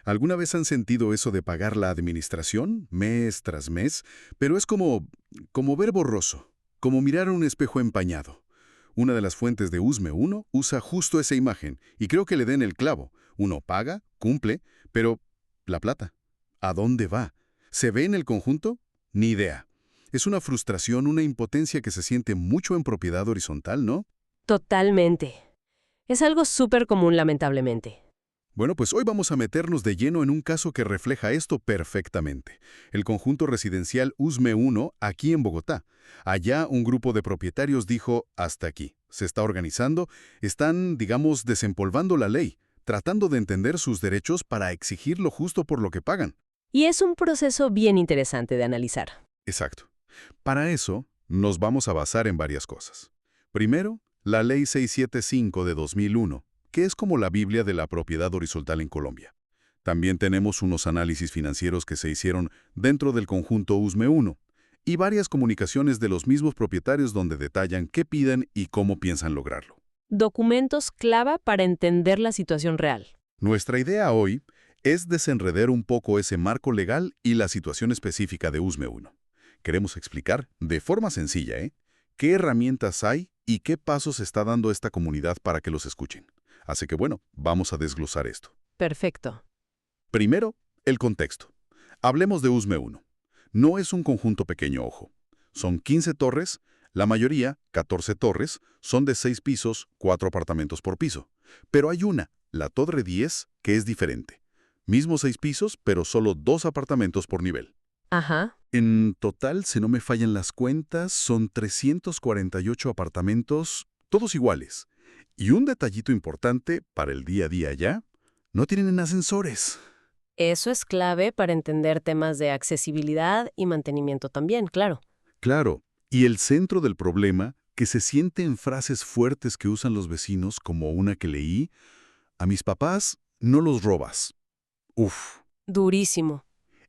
¿Alguna vez han sentido eso de pagar la administración mes tras mes? Pero es como ver borroso, como mirar un espejo empañado. Una de las fuentes de USME 1 usa justo esa imagen y creo que le den el clavo. Uno paga, cumple, pero la plata, ¿a dónde va? ¿Se ve en el conjunto? Ni idea. Es una frustración, una impotencia que se siente mucho en propiedad horizontal, ¿no? Totalmente. Es algo súper común, lamentablemente. Bueno, pues hoy vamos a meternos de lleno en un caso que refleja esto perfectamente. El conjunto residencial USME 1 aquí en Bogotá. Allá un grupo de propietarios dijo, hasta aquí. Se está organizando, están, digamos, desempolvando la ley, tratando de entender sus derechos para exigir lo justo por lo que pagan. Y es un proceso bien interesante de analizar. Exacto. Para eso, nos vamos a basar en varias cosas. Primero, la Ley 675 de 2001, que es como la Biblia de la propiedad horizontal en Colombia. También tenemos unos análisis financieros que se hicieron dentro del conjunto USME 1 y varias comunicaciones de los mismos propietarios donde detallan qué piden y cómo piensan lograrlo. Documentos clave para entender la situación real. Nuestra idea hoy es desenredar un poco ese marco legal y la situación específica de USME 1. Queremos explicar, de forma sencilla, qué herramientas hay y qué pasos está dando esta comunidad para que los escuchen. Así que bueno, vamos a desglosar esto. Perfecto. Primero, el contexto. Hablemos de USME 1. No es un conjunto pequeño, ojo. Son 15 torres, la mayoría, 14 torres, son de 6 pisos, 4 apartamentos por piso. Pero hay una, la Torre 10, que es diferente. Mismo 6 pisos, pero solo 2 apartamentos por nivel. Ajá. En total, si no me fallan las cuentas, son 348 apartamentos, todos iguales. Y un detallito importante para el día a día ya, no tienen ascensores. Eso es clave para entender temas de accesibilidad y mantenimiento también, claro. Claro, y el centro del problema, que se siente en frases fuertes que usan los vecinos, como una que leí, a mis papás no los robas. Uf, Durísimo.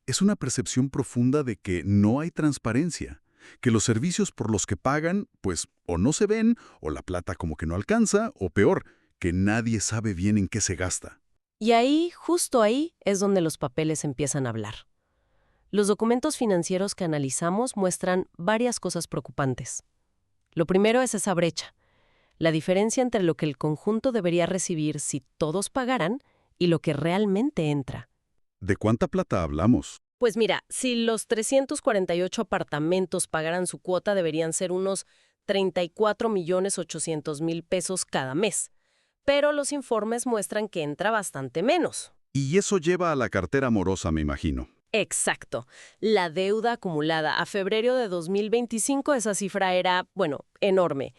es una percepción profunda de que no hay transparencia, que los servicios por los que pagan, pues, o no se ven, o la plata como que no alcanza, o peor, que nadie sabe bien en qué se gasta. Y ahí, justo ahí, es donde los papeles empiezan a hablar. Los documentos financieros que analizamos muestran varias cosas preocupantes. Lo primero es esa brecha, la diferencia entre lo que el conjunto debería recibir si todos pagaran y lo que realmente entra. ¿De cuánta plata hablamos? Pues mira, si los 348 apartamentos pagaran su cuota, deberían ser unos 34.800.000 pesos cada mes. Pero los informes muestran que entra bastante menos. Y eso lleva a la cartera morosa, me imagino. Exacto. La deuda acumulada a febrero de 2025, esa cifra era, bueno, enorme.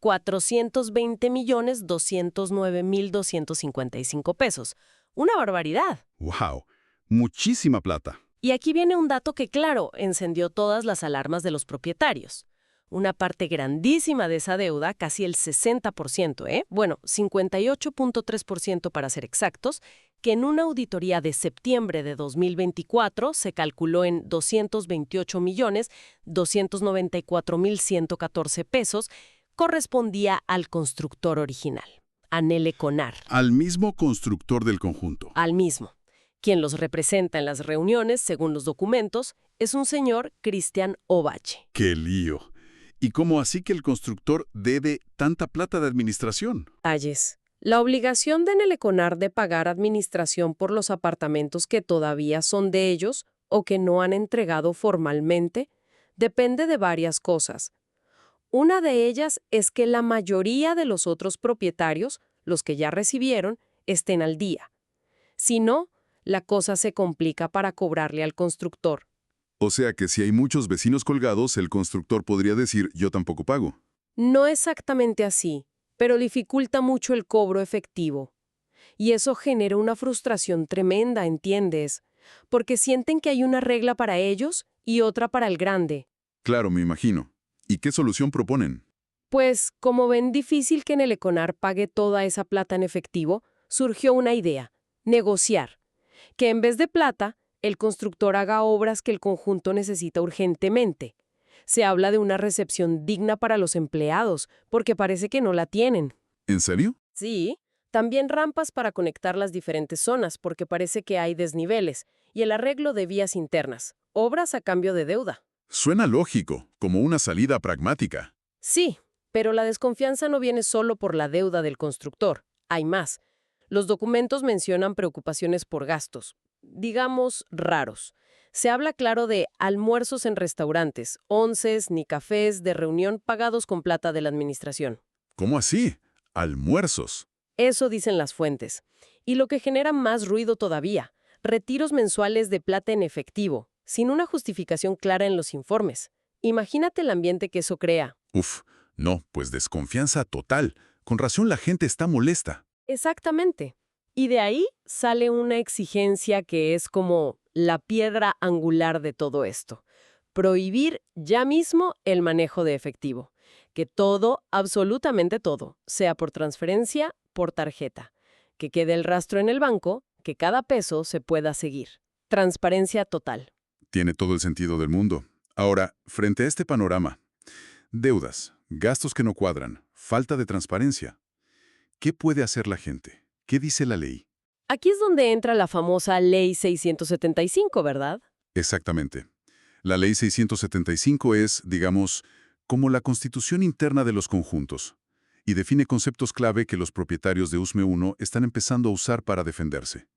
420.209.255 pesos. Una barbaridad. ¡Wow! Muchísima plata. Y aquí viene un dato que, claro, encendió todas las alarmas de los propietarios. Una parte grandísima de esa deuda, casi el 60%, bueno, 58.3% para ser exactos, que en una auditoría de septiembre de 2024 se calculó en 228.294.114 pesos, correspondía al constructor original, a Nele Conar. Al mismo constructor del conjunto. Al mismo. Quien los representa en las reuniones, según los documentos, es un señor Cristian Ovalle. ¡Qué lío! ¿Y cómo así que el constructor debe tanta plata de administración? Ayes. La obligación de Neleconar de pagar administración por los apartamentos que todavía son de ellos o que no han entregado formalmente depende de varias cosas. Una de ellas es que la mayoría de los otros propietarios, los que ya recibieron, estén al día. Si no, la cosa se complica para cobrarle al constructor. O sea que si hay muchos vecinos colgados, el constructor podría decir, yo tampoco pago. No exactamente así, pero dificulta mucho el cobro efectivo. Y eso genera una frustración tremenda, ¿entiendes? Porque sienten que hay una regla para ellos y otra para el grande. Claro, me imagino. ¿Y qué solución proponen? Pues, como ven difícil que Neleconar pague toda esa plata en efectivo, surgió una idea: negociar. Que en vez de plata, el constructor haga obras que el conjunto necesita urgentemente. Se habla de una recepción digna para los empleados, porque parece que no la tienen. ¿En serio? Sí, También rampas para conectar las diferentes zonas, porque parece que hay desniveles, y el arreglo de vías internas, obras a cambio de deuda. Suena lógico, como una salida pragmática. Sí, pero la desconfianza no viene solo por la deuda del constructor. Hay más. Los documentos mencionan preocupaciones por gastos, digamos, raros. Se habla claro de almuerzos en restaurantes, onces ni cafés de reunión pagados con plata de la administración. ¿Cómo así? Almuerzos. Eso dicen las fuentes. Y lo que genera más ruido todavía, retiros mensuales de plata en efectivo, sin una justificación clara en los informes. Imagínate el ambiente que eso crea. Uf, no, pues desconfianza total. Con razón la gente está molesta. Exactamente. Y de ahí sale una exigencia que es como la piedra angular de todo esto. Prohibir ya mismo el manejo de efectivo. Que todo, absolutamente todo, sea por transferencia, por tarjeta. Que quede el rastro en el banco, que cada peso se pueda seguir. Transparencia total. Tiene todo el sentido del mundo. Ahora, frente a este panorama, deudas, gastos que no cuadran, falta de transparencia, ¿qué puede hacer la gente? ¿Qué dice la ley? Aquí es donde entra la famosa Ley 675, ¿verdad? Exactamente. La Ley 675 es, digamos, como la constitución interna de los conjuntos, y define conceptos clave que los propietarios de USME 1 están empezando a usar para defenderse.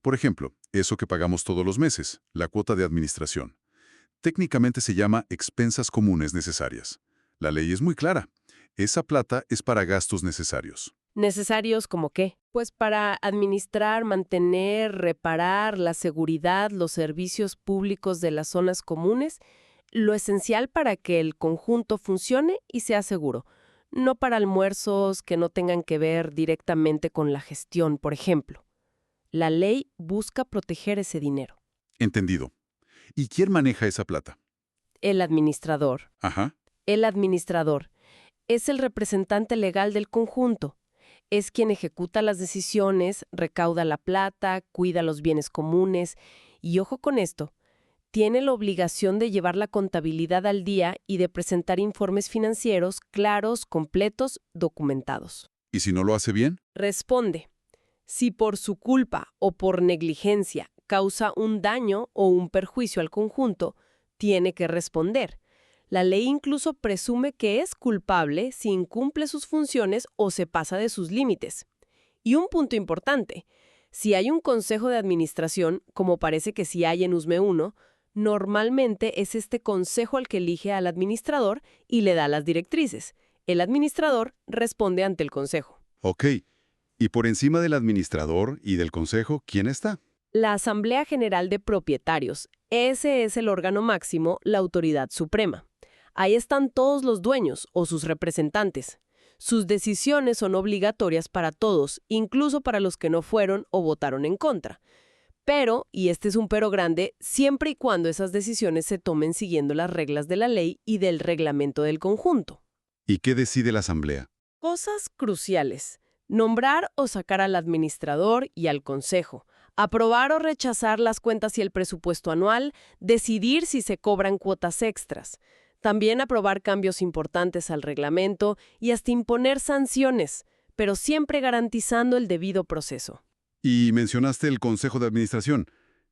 Por ejemplo, eso que pagamos todos los meses, la cuota de administración. Técnicamente se llama expensas comunes necesarias. La ley es muy clara. Esa plata es para gastos necesarios. ¿Necesarios como qué? Pues para administrar, mantener, reparar la seguridad, los servicios públicos de las zonas comunes, lo esencial para que el conjunto funcione y sea seguro. No para almuerzos que no tengan que ver directamente con la gestión, por ejemplo. La ley busca proteger ese dinero. Entendido. ¿Y quién maneja esa plata? El administrador. Ajá. El administrador es el representante legal del conjunto. Es quien ejecuta las decisiones, recauda la plata, cuida los bienes comunes y, ojo con esto, tiene la obligación de llevar la contabilidad al día y de presentar informes financieros claros, completos, documentados. ¿Y si no lo hace bien? Responde. Si por su culpa o por negligencia causa un daño o un perjuicio al conjunto, tiene que responder. La ley incluso presume que es culpable si incumple sus funciones o se pasa de sus límites. Y un punto importante, si hay un consejo de administración, como parece que sí hay en USME 1, normalmente es este consejo el que elige al administrador y le da las directrices. El administrador responde ante el consejo. Ok. ¿Y por encima del administrador y del consejo, quién está? La Asamblea General de Propietarios. Ese es el órgano máximo, la autoridad suprema. Ahí están todos los dueños o sus representantes. Sus decisiones son obligatorias para todos, incluso para los que no fueron o votaron en contra. Pero, y este es un pero grande, siempre y cuando esas decisiones se tomen siguiendo las reglas de la ley y del reglamento del conjunto. ¿Y qué decide la asamblea? Cosas cruciales. Nombrar o sacar al administrador y al consejo. Aprobar o rechazar las cuentas y el presupuesto anual. Decidir si se cobran cuotas extras. También aprobar cambios importantes al reglamento y hasta imponer sanciones, pero siempre garantizando el debido proceso. Y mencionaste el consejo de administración.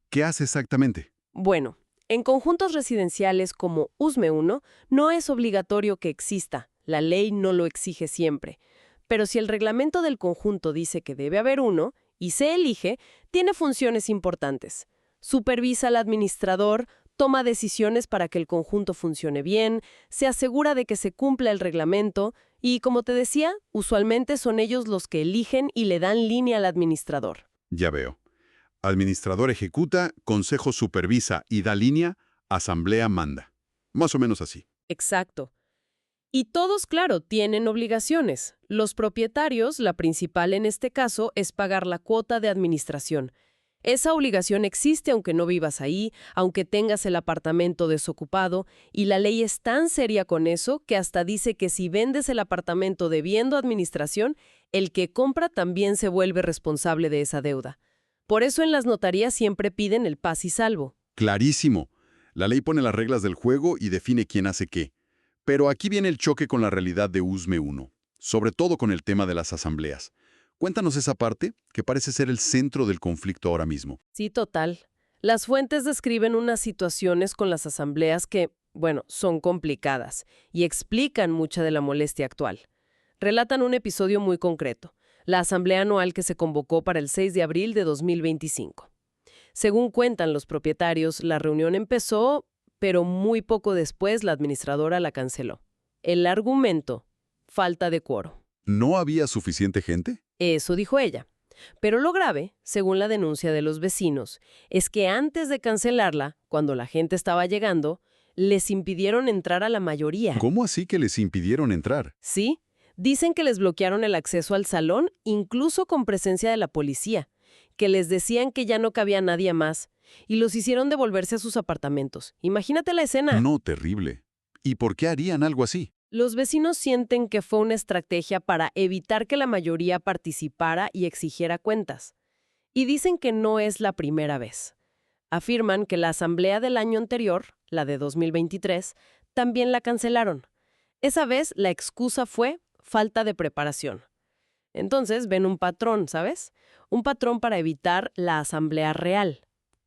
¿Qué hace exactamente? Bueno, en conjuntos residenciales como USME 1 no es obligatorio que exista, la ley no lo exige siempre. Pero si el reglamento del conjunto dice que debe haber uno, y se elige, tiene funciones importantes. Supervisa al administrador, toma decisiones para que el conjunto funcione bien, se asegura de que se cumpla el reglamento y, como te decía, usualmente son ellos los que eligen y le dan línea al administrador. Ya veo. Administrador ejecuta, consejo supervisa y da línea, asamblea manda. Más o menos así. Exacto. Y todos, claro, tienen obligaciones. Los propietarios, la principal en este caso, es pagar la cuota de administración. Esa obligación existe aunque no vivas ahí, aunque tengas el apartamento desocupado, y la ley es tan seria con eso que hasta dice que si vendes el apartamento debiendo administración, el que compra también se vuelve responsable de esa deuda. Por eso en las notarías siempre piden el paz y salvo. Clarísimo. La ley pone las reglas del juego y define quién hace qué. Pero aquí viene el choque con la realidad de USME 1, sobre todo con el tema de las asambleas. Cuéntanos esa parte, que parece ser el centro del conflicto ahora mismo. Sí, total. Las fuentes describen unas situaciones con las asambleas que, bueno, son complicadas y explican mucha de la molestia actual. Relatan un episodio muy concreto, la asamblea anual que se convocó para el 6 de abril de 2025. Según cuentan los propietarios, la reunión empezó, pero muy poco después la administradora la canceló. El argumento: falta de quórum. ¿No había suficiente gente? Eso dijo ella. Pero lo grave, según la denuncia de los vecinos, es que antes de cancelarla, cuando la gente estaba llegando, les impidieron entrar a la mayoría. ¿Cómo así que les impidieron entrar? Sí, dicen que les bloquearon el acceso al salón, incluso con presencia de la policía, que les decían que ya no cabía nadie más, y los hicieron devolverse a sus apartamentos. Imagínate la escena. No, terrible. ¿Y por qué harían algo así? Los vecinos sienten que fue una estrategia para evitar que la mayoría participara y exigiera cuentas. Y dicen que no es la primera vez. Afirman que la asamblea del año anterior, la de 2023, también la cancelaron. Esa vez la excusa fue falta de preparación. Entonces ven un patrón, ¿sabes? Un patrón para evitar la asamblea real.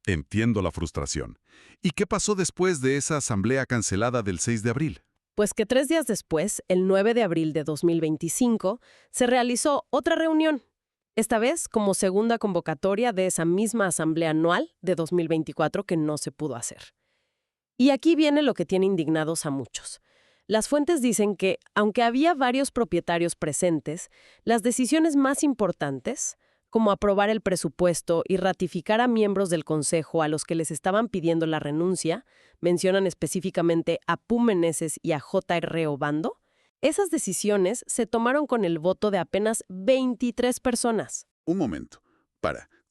Entiendo la frustración. ¿Y qué pasó después de esa asamblea cancelada del 6 de abril? Pues que 3 días después, el 9 de abril de 2025, se realizó otra reunión. Esta vez como segunda convocatoria de esa misma asamblea anual de 2024 que no se pudo hacer. Y aquí viene lo que tiene indignados a muchos. Las fuentes dicen que, aunque había varios propietarios presentes, las decisiones más importantes, como aprobar el presupuesto y ratificar a miembros del consejo a los que les estaban pidiendo la renuncia, mencionan específicamente a Pu Meneses y a J.R. Obando, esas decisiones se tomaron con el voto de apenas 23 personas. Un momento.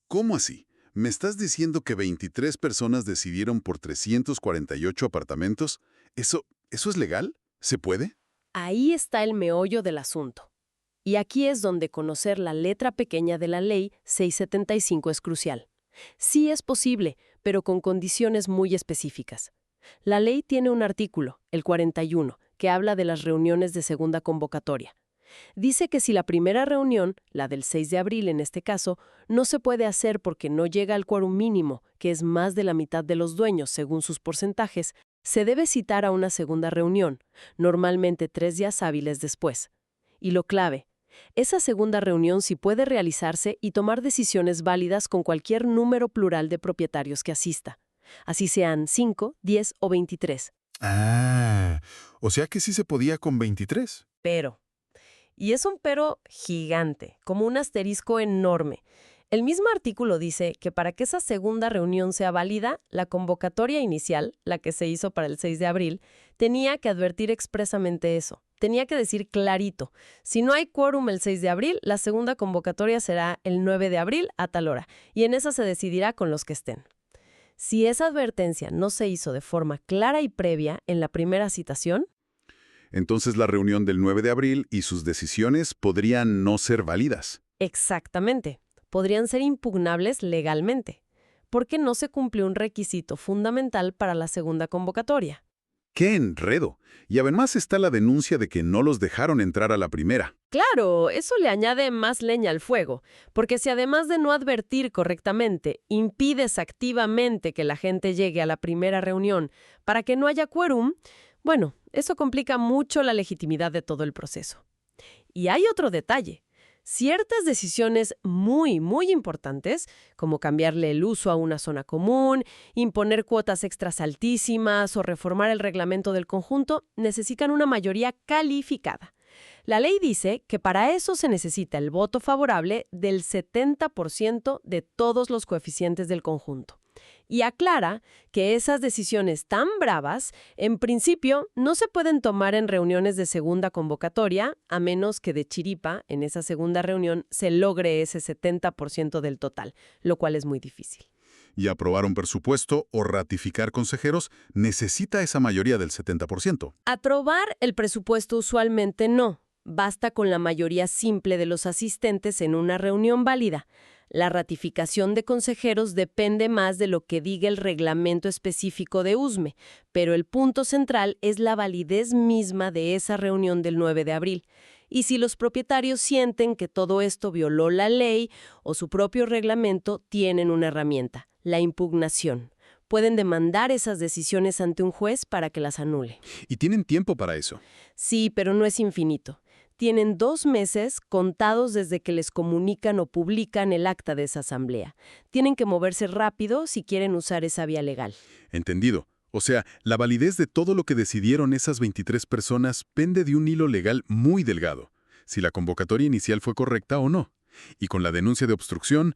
¿Cómo así? ¿Me estás diciendo que 23 personas decidieron por 348 apartamentos? ¿Eso es legal? ¿Se puede? Ahí está el meollo del asunto. Y aquí es donde conocer la letra pequeña de la Ley 675 es crucial. Sí es posible, pero con condiciones muy específicas. La ley tiene un artículo, el 41, que habla de las reuniones de segunda convocatoria. Dice que si la primera reunión, la del 6 de abril en este caso, no se puede hacer porque no llega al quórum mínimo, que es más de la mitad de los dueños según sus porcentajes, se debe citar a una segunda reunión, normalmente 3 días hábiles después. Y lo clave: esa segunda reunión sí puede realizarse y tomar decisiones válidas con cualquier número plural de propietarios que asista, así sean 5, 10 o 23. O sea que sí se podía con 23. Pero, y es un pero gigante, como un asterisco enorme. El mismo artículo dice que para que esa segunda reunión sea válida, la convocatoria inicial, la que se hizo para el 6 de abril, tenía que advertir expresamente eso. Tenía que decir clarito: si no hay quórum el 6 de abril, la segunda convocatoria será el 9 de abril a tal hora, y en esa se decidirá con los que estén. Si esa advertencia no se hizo de forma clara y previa en la primera citación, Entonces la reunión del 9 de abril y sus decisiones podrían no ser válidas. exactamente, podrían ser impugnables legalmente, porque no se cumplió un requisito fundamental para la segunda convocatoria. ¡Qué enredo! Y además está la denuncia de que no los dejaron entrar a la primera. Claro, eso le añade más leña al fuego, porque si además de no advertir correctamente, impides activamente que la gente llegue a la primera reunión para que no haya quórum, bueno, eso complica mucho la legitimidad de todo el proceso. Y hay otro detalle. Ciertas decisiones muy, muy importantes, como cambiarle el uso a una zona común, imponer cuotas extras altísimas o reformar el reglamento del conjunto, necesitan una mayoría calificada. La ley dice que para eso se necesita el voto favorable del 70% de todos los coeficientes del conjunto. Y aclara que esas decisiones tan bravas, en principio, no se pueden tomar en reuniones de segunda convocatoria, a menos que de chiripa, en esa segunda reunión, se logre ese 70% del total, lo cual es muy difícil. Y aprobar un presupuesto o ratificar consejeros necesita esa mayoría del 70%. Aprobar el presupuesto usualmente no. Basta con la mayoría simple de los asistentes en una reunión válida. La ratificación de consejeros depende más de lo que diga el reglamento específico de USME, pero el punto central es la validez misma de esa reunión del 9 de abril. Y si los propietarios sienten que todo esto violó la ley o su propio reglamento, tienen una herramienta, la impugnación. Pueden demandar esas decisiones ante un juez para que las anule. ¿Y tienen tiempo para eso? Sí, pero no es infinito. Tienen 2 meses contados desde que les comunican o publican el acta de esa asamblea. Tienen que moverse rápido si quieren usar esa vía legal. Entendido. O sea, la validez de todo lo que decidieron esas 23 personas pende de un hilo legal muy delgado, si la convocatoria inicial fue correcta o no. Y con la denuncia de obstrucción,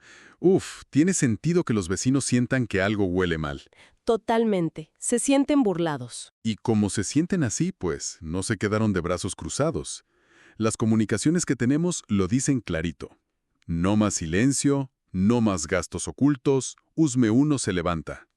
tiene sentido que los vecinos sientan que algo huele mal. Totalmente. Se sienten burlados. Y como se sienten así, pues, no se quedaron de brazos cruzados. Las comunicaciones que tenemos lo dicen clarito. No más silencio, no más gastos ocultos, USME 1 se levanta.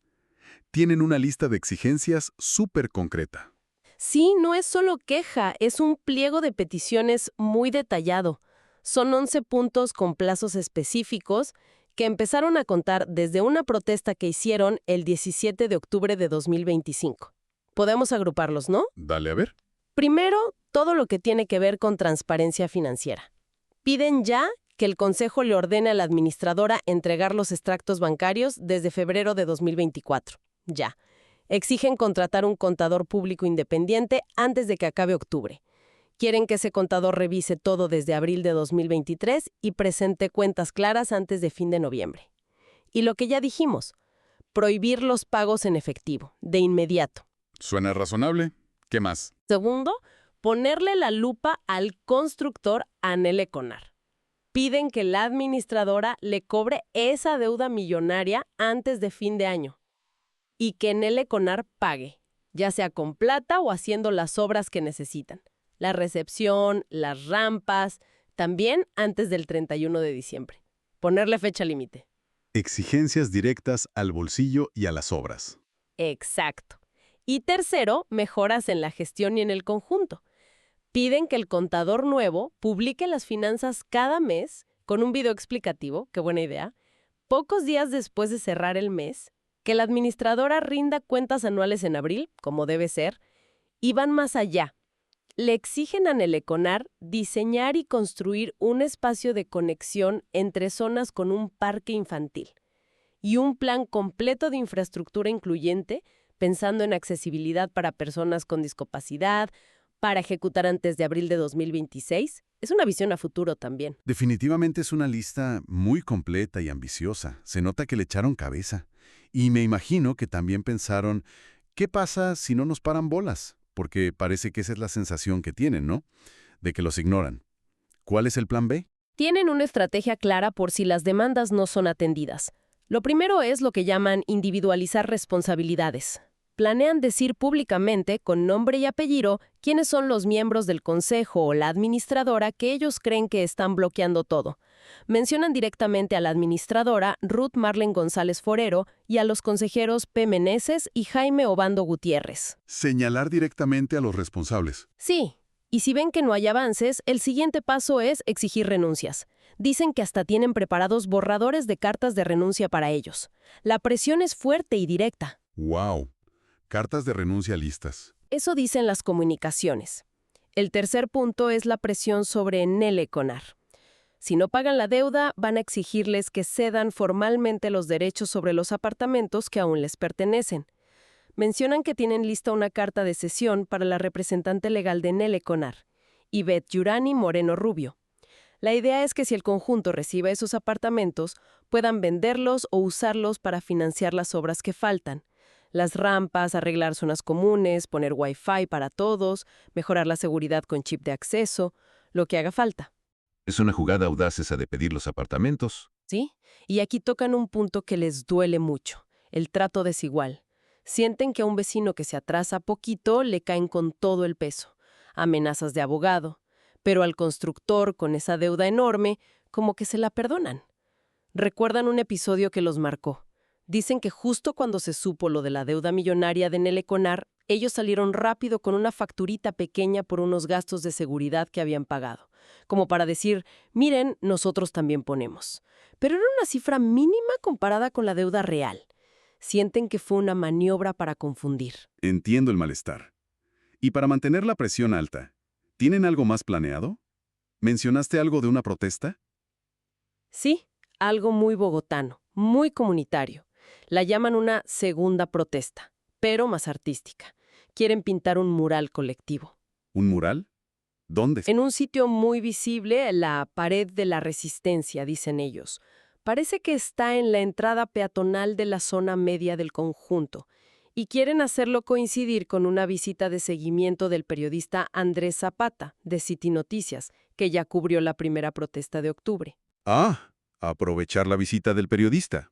Tienen una lista de exigencias súper concreta. Sí, no es solo queja, es un pliego de peticiones muy detallado. Son 11 puntos con plazos específicos que empezaron a contar desde una protesta que hicieron el 17 de octubre de 2025. Podemos agruparlos, ¿no? Dale a ver. Primero, todo lo que tiene que ver con transparencia financiera. Piden ya que el Consejo le ordene a la administradora entregar los extractos bancarios desde febrero de 2024. Ya. Exigen contratar un contador público independiente antes de que acabe octubre. Quieren que ese contador revise todo desde abril de 2023 y presente cuentas claras antes de fin de noviembre. Y lo que ya dijimos, prohibir los pagos en efectivo, de inmediato. Suena razonable. ¿Qué más? Segundo, ponerle la lupa al constructor Anel Econar. Piden que la administradora le cobre esa deuda millonaria antes de fin de año y que Anel Econar pague, ya sea con plata o haciendo las obras que necesitan. La recepción, las rampas, también antes del 31 de diciembre. Ponerle fecha límite. Exigencias directas al bolsillo y a las obras. Exacto. Y tercero, mejoras en la gestión y en el conjunto. Piden que el contador nuevo publique las finanzas cada mes con un video explicativo, qué buena idea, pocos días después de cerrar el mes, que la administradora rinda cuentas anuales en abril, como debe ser, y van más allá. Le exigen a Anel Econar diseñar y construir un espacio de conexión entre zonas con un parque infantil y un plan completo de infraestructura incluyente, pensando en accesibilidad para personas con discapacidad, para ejecutar antes de abril de 2026. Es una visión a futuro también. Definitivamente es una lista muy completa y ambiciosa. Se nota que le echaron cabeza. Y me imagino que también pensaron, ¿qué pasa si no nos paran bolas? Porque parece que esa es la sensación que tienen, ¿no? De que los ignoran. ¿Cuál es el plan B? Tienen una estrategia clara por si las demandas no son atendidas. Lo primero es lo que llaman individualizar responsabilidades. Planean decir públicamente, con nombre y apellido, quiénes son los miembros del consejo o la administradora que ellos creen que están bloqueando todo. Mencionan directamente a la administradora Ruth Marlen González Forero y a los consejeros P. Meneses y Jaime Obando Gutiérrez. Señalar directamente a los responsables. Sí, y si ven que no hay avances, el siguiente paso es exigir renuncias. Dicen que hasta tienen preparados borradores de cartas de renuncia para ellos. La presión es fuerte y directa. ¡Wow! Cartas de renuncia listas. Eso dicen las comunicaciones. El tercer punto es la presión sobre Anel Econar. Si no pagan la deuda, van a exigirles que cedan formalmente los derechos sobre los apartamentos que aún les pertenecen. Mencionan que tienen lista una carta de cesión para la representante legal de Anel Econar, Ivette Yurani Moreno Rubio. La idea es que si el conjunto recibe esos apartamentos, puedan venderlos o usarlos para financiar las obras que faltan. Las rampas, arreglar zonas comunes, poner Wi-Fi para todos, mejorar la seguridad con chip de acceso, lo que haga falta. Es una jugada audaz esa de pedir los apartamentos. ¿Sí? Y aquí tocan un punto que les duele mucho, el trato desigual. Sienten que a un vecino que se atrasa poquito le caen con todo el peso, amenazas de abogado, pero al constructor con esa deuda enorme, como que se la perdonan. Recuerdan un episodio que los marcó. Dicen que justo cuando se supo lo de la deuda millonaria de Anel Econar, ellos salieron rápido con una facturita pequeña por unos gastos de seguridad que habían pagado, como para decir, miren, nosotros también ponemos. Pero era una cifra mínima comparada con la deuda real. Sienten que fue una maniobra para confundir. Entiendo el malestar. Y para mantener la presión alta, ¿tienen algo más planeado? ¿Mencionaste algo de una protesta? Sí, algo muy bogotano, muy comunitario. La llaman una segunda protesta, pero más artística. Quieren pintar un mural colectivo. ¿Un mural? ¿Dónde? En un sitio muy visible, la pared de la Resistencia, dicen ellos. Parece que está en la entrada peatonal de la zona media del conjunto, y quieren hacerlo coincidir con una visita de seguimiento del periodista Andrés Zapata, de City Noticias, que ya cubrió la primera protesta de octubre. Ah, aprovechar la visita del periodista.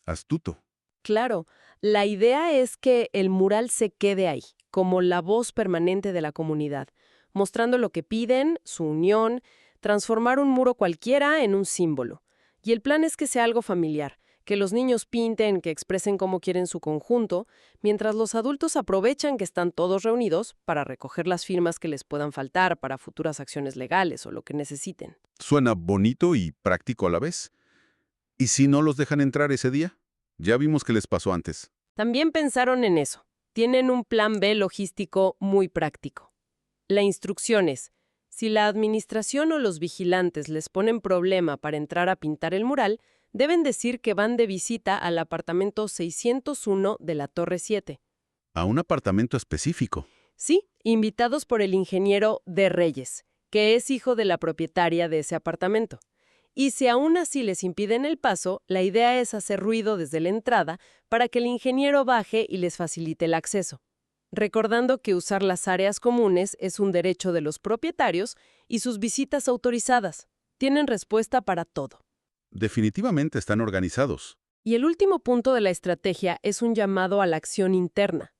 Astuto. Claro, la idea es que el mural se quede ahí, como la voz permanente de la comunidad, mostrando lo que piden, su unión, transformar un muro cualquiera en un símbolo. Y el plan es que sea algo familiar, que los niños pinten, que expresen cómo quieren su conjunto, mientras los adultos aprovechan que están todos reunidos para recoger las firmas que les puedan faltar para futuras acciones legales o lo que necesiten. Suena bonito y práctico a la vez. ¿Y si no los dejan entrar ese día? Ya vimos que les pasó antes. También pensaron en eso. Tienen un plan B logístico muy práctico. La instrucción es, si la administración o los vigilantes les ponen problema para entrar a pintar el mural, deben decir que van de visita al apartamento 601 de la Torre 7. A un apartamento específico. Sí, invitados por el ingeniero de Reyes, que es hijo de la propietaria de ese apartamento. Y si aún así les impiden el paso, la idea es hacer ruido desde la entrada para que el ingeniero baje y les facilite el acceso. Recordando que usar las áreas comunes es un derecho de los propietarios y sus visitas autorizadas. Tienen respuesta para todo. Definitivamente están organizados. Y el último punto de la estrategia es un llamado a la acción interna.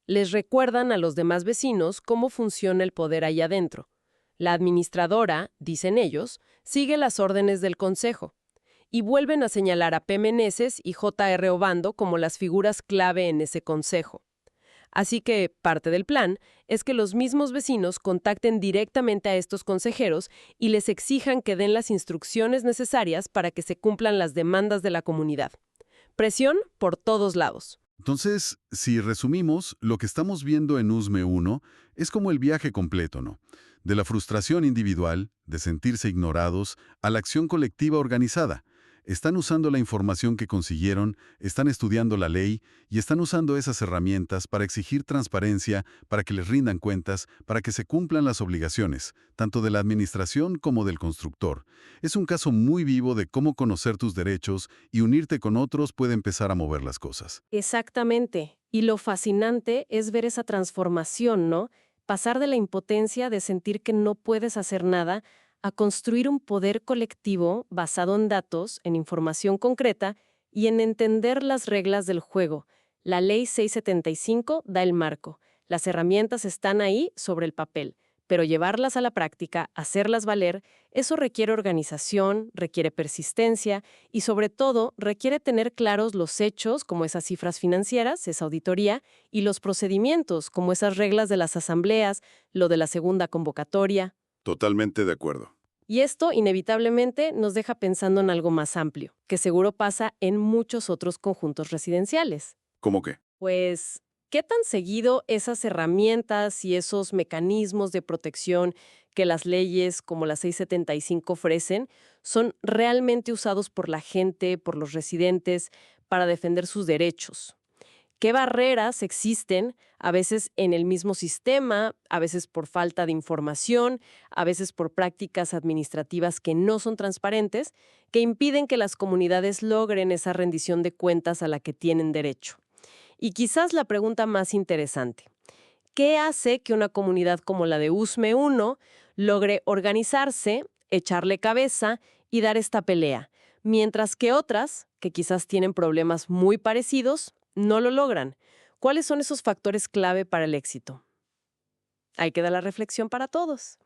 Les recuerdan a los demás vecinos cómo funciona el poder ahí adentro. La administradora, dicen ellos, sigue las órdenes del consejo. Y vuelven a señalar a P. Meneses y J.R. Obando como las figuras clave en ese consejo. Así que parte del plan es que los mismos vecinos contacten directamente a estos consejeros y les exijan que den las instrucciones necesarias para que se cumplan las demandas de la comunidad. Presión por todos lados. Entonces, si resumimos, lo que estamos viendo en USME 1 es como el viaje completo, ¿no? De la frustración individual, de sentirse ignorados, a la acción colectiva organizada. Están usando la información que consiguieron, están estudiando la ley y están usando esas herramientas para exigir transparencia, para que les rindan cuentas, para que se cumplan las obligaciones, tanto de la administración como del constructor. Es un caso muy vivo de cómo conocer tus derechos y unirte con otros puede empezar a mover las cosas. Exactamente. Y lo fascinante es ver esa transformación, ¿no? Pasar de la impotencia de sentir que no puedes hacer nada a construir un poder colectivo basado en datos, en información concreta y en entender las reglas del juego. La Ley 675 da el marco. Las herramientas están ahí sobre el papel, pero llevarlas a la práctica, hacerlas valer, eso requiere organización, requiere persistencia y sobre todo requiere tener claros los hechos, como esas cifras financieras, esa auditoría, y los procedimientos, como esas reglas de las asambleas, lo de la segunda convocatoria. Totalmente de acuerdo. Y esto, inevitablemente, nos deja pensando en algo más amplio, que seguro pasa en muchos otros conjuntos residenciales. ¿Cómo qué? Pues, ¿qué tan seguido esas herramientas y esos mecanismos de protección que las leyes como la 675 ofrecen son realmente usados por la gente, por los residentes, para defender sus derechos? ¿Qué barreras existen, a veces en el mismo sistema, a veces por falta de información, a veces por prácticas administrativas que no son transparentes, que impiden que las comunidades logren esa rendición de cuentas a la que tienen derecho? Y quizás la pregunta más interesante: ¿qué hace que una comunidad como la de USME 1 logre organizarse, echarle cabeza y dar esta pelea, mientras que otras, que quizás tienen problemas muy parecidos, no lo logran? ¿Cuáles son esos factores clave para el éxito? Ahí queda la reflexión para todos.